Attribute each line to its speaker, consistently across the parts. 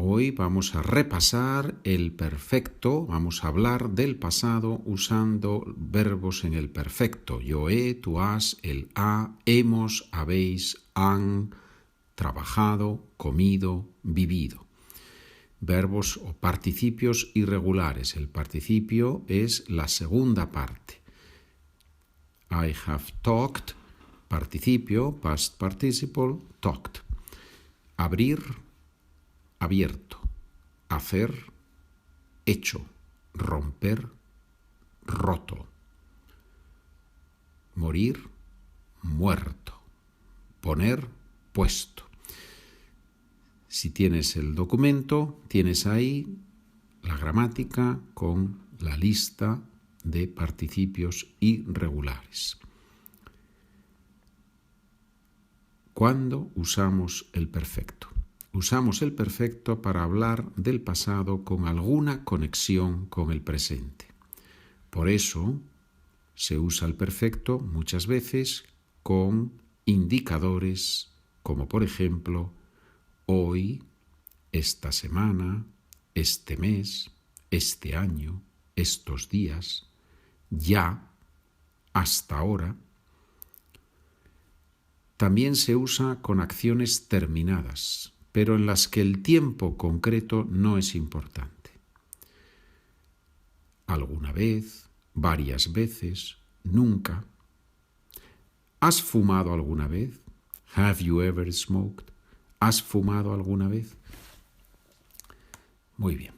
Speaker 1: Hoy vamos a repasar el perfecto, vamos a hablar del pasado usando verbos en el perfecto. Yo he, tú has, él ha, hemos, habéis, han, trabajado, comido, vivido. Verbos o participios irregulares. El participio es la segunda parte. I have talked, participio, past participle, talked. Abrir, abierto. Hacer, hecho. Romper, roto. Morir, muerto. Poner, puesto. Si tienes el documento, tienes ahí la gramática con la lista de participios irregulares. ¿Cuándo usamos el perfecto? Usamos el perfecto para hablar del pasado con alguna conexión con el presente. Por eso se usa el perfecto muchas veces con indicadores como por ejemplo hoy, esta semana, este mes, este año, estos días, ya, hasta ahora. También se usa con acciones terminadas, pero en las que el tiempo concreto no es importante. Alguna vez, varias veces, nunca. ¿Has fumado alguna vez? Have you ever smoked? ¿Has fumado alguna vez? Muy bien.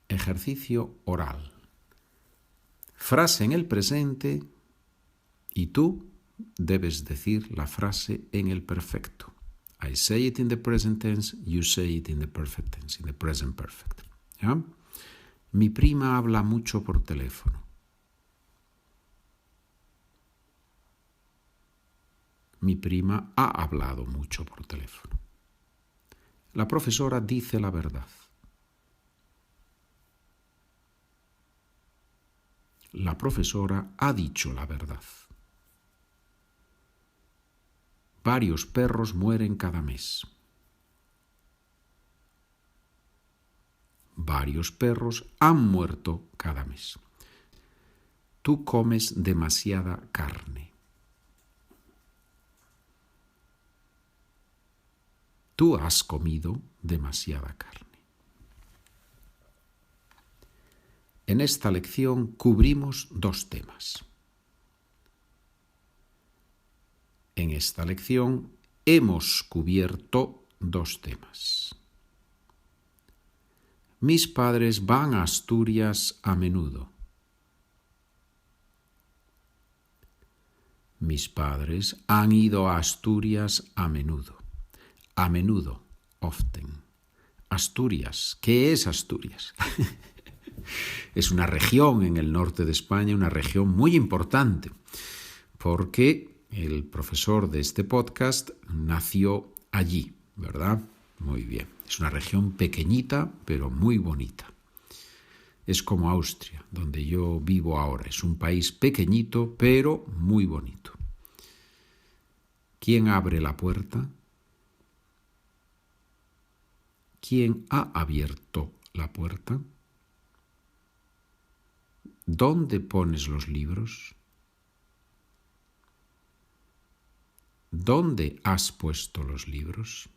Speaker 1: Ejercicio oral. Frase en el presente y tú debes decir la frase en el perfecto. I say it in the present tense, you say it in the perfect tense, in the present perfect. ¿Ya? Mi prima habla mucho por teléfono. Mi prima ha hablado mucho por teléfono. La profesora dice la verdad. La profesora ha dicho la verdad. Varios perros mueren cada mes. Varios perros han muerto cada mes. Tú comes demasiada carne. Tú has comido demasiada carne. En esta lección cubrimos dos temas. En esta lección hemos cubierto dos temas. Mis padres van a Asturias a menudo. Mis padres han ido a Asturias a menudo. A menudo, often. Asturias, ¿qué es Asturias? Es una región en el norte de España, una región muy importante, porque el profesor de este podcast nació allí, ¿verdad? Muy bien. Es una región pequeñita, pero muy bonita. Es como Austria, donde yo vivo ahora. Es un país pequeñito, pero muy bonito. ¿Quién abre la puerta? ¿Quién ha abierto la puerta? ¿Dónde pones los libros? ¿Dónde has puesto los libros?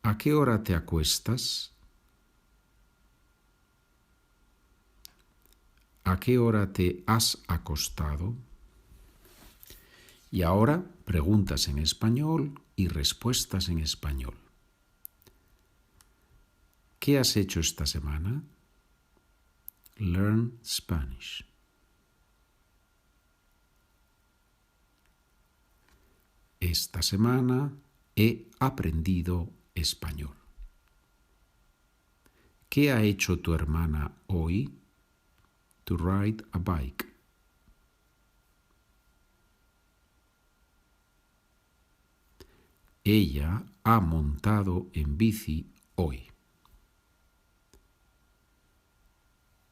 Speaker 1: ¿A qué hora te acuestas? ¿A qué hora te has acostado? Y ahora preguntas en español y respuestas en español. ¿Qué has hecho esta semana? Learn Spanish. Esta semana he aprendido español. ¿Qué ha hecho tu hermana hoy? To ride a bike. Ella ha montado en bici hoy.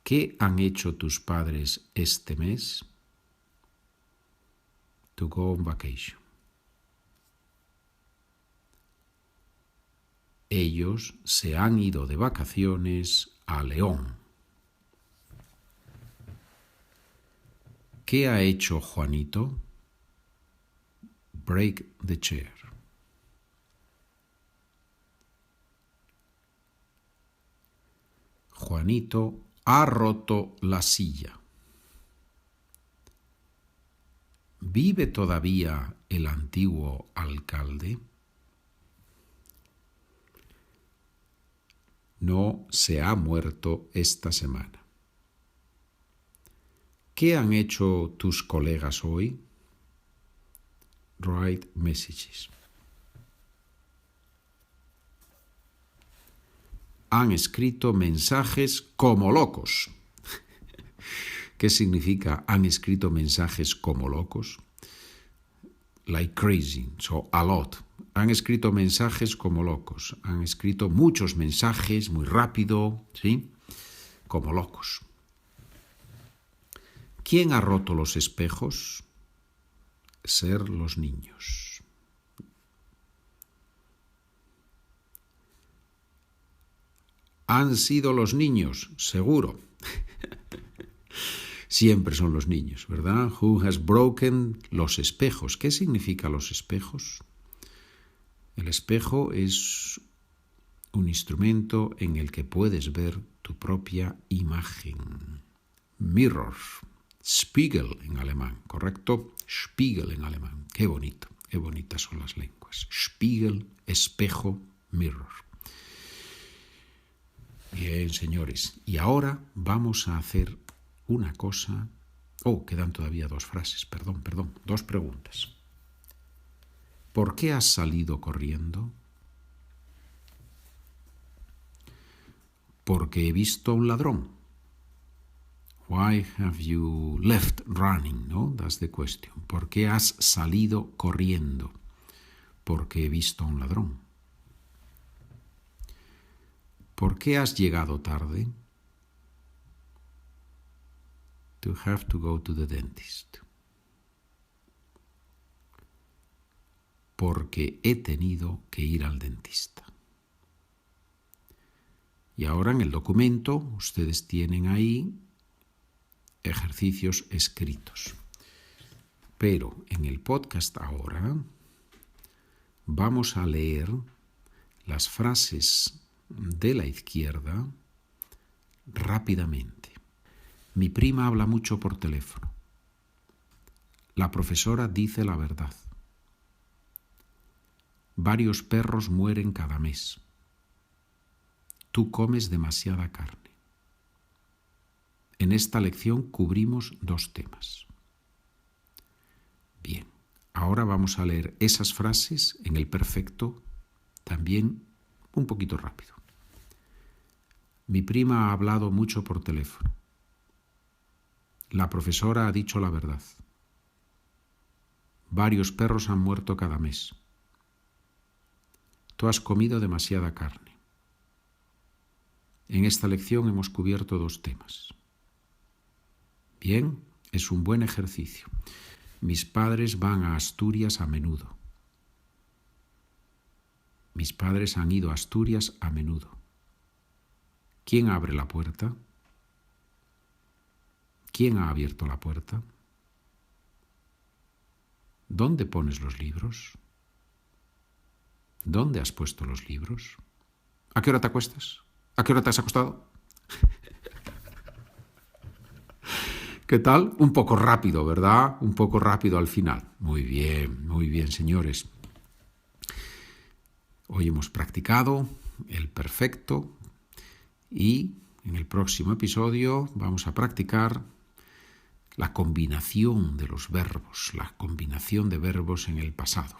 Speaker 1: ¿Qué han hecho tus padres este mes? To go on vacation. Ellos se han ido de vacaciones a León. ¿Qué ha hecho Juanito? Break the chair. Juanito ha roto la silla. ¿Vive todavía el antiguo alcalde? No se ha muerto esta semana. ¿Qué han hecho tus colegas hoy? Write messages. Han escrito mensajes como locos. ¿Qué significa han escrito mensajes como locos? Like crazy, so a lot. Han escrito mensajes como locos. Han escrito muchos mensajes muy rápido, ¿sí? Como locos. ¿Quién ha roto los espejos? Ser los niños. Han sido los niños, seguro. Siempre son los niños, ¿verdad? Who has broken los espejos? ¿Qué significa los espejos? El espejo es un instrumento en el que puedes ver tu propia imagen. Mirror. Spiegel en alemán, ¿correcto? Spiegel en alemán. Qué bonito, qué bonitas son las lenguas. Spiegel, espejo, mirror. Bien, señores. Y ahora vamos a hacer una cosa. Quedan todavía dos frases, perdón, dos preguntas. ¿Por qué has salido corriendo? Porque he visto a un ladrón. Why have you left running? ¿No? That's the question. ¿Por qué has salido corriendo? Porque he visto a un ladrón. ¿Por qué has llegado tarde? To have to go to the dentist. Porque he tenido que ir al dentista. Y ahora en el documento ustedes tienen ahí ejercicios escritos. Pero en el podcast ahora vamos a leer las frases de la izquierda rápidamente. Mi prima habla mucho por teléfono. La profesora dice la verdad. Varios perros mueren cada mes. Tú comes demasiada carne. En esta lección cubrimos dos temas. Bien, ahora vamos a leer esas frases en el perfecto, también un poquito rápido. Mi prima ha hablado mucho por teléfono. La profesora ha dicho la verdad. Varios perros han muerto cada mes. Tú has comido demasiada carne. En esta lección hemos cubierto dos temas. Bien, es un buen ejercicio. Mis padres van a Asturias a menudo. Mis padres han ido a Asturias a menudo. ¿Quién abre la puerta? ¿Quién ha abierto la puerta? ¿Dónde pones los libros? ¿Dónde has puesto los libros? ¿A qué hora te acuestas? ¿A qué hora te has acostado? ¿Qué tal? Un poco rápido, ¿verdad? Un poco rápido al final. Muy bien, señores. Hoy hemos practicado el perfecto y en el próximo episodio vamos a practicar la combinación de los verbos, la combinación de verbos en el pasado.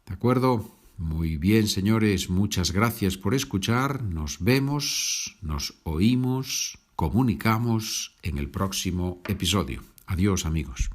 Speaker 1: ¿De acuerdo? Muy bien, señores, muchas gracias por escuchar. Nos vemos, nos oímos, comunicamos en el próximo episodio. Adiós, amigos.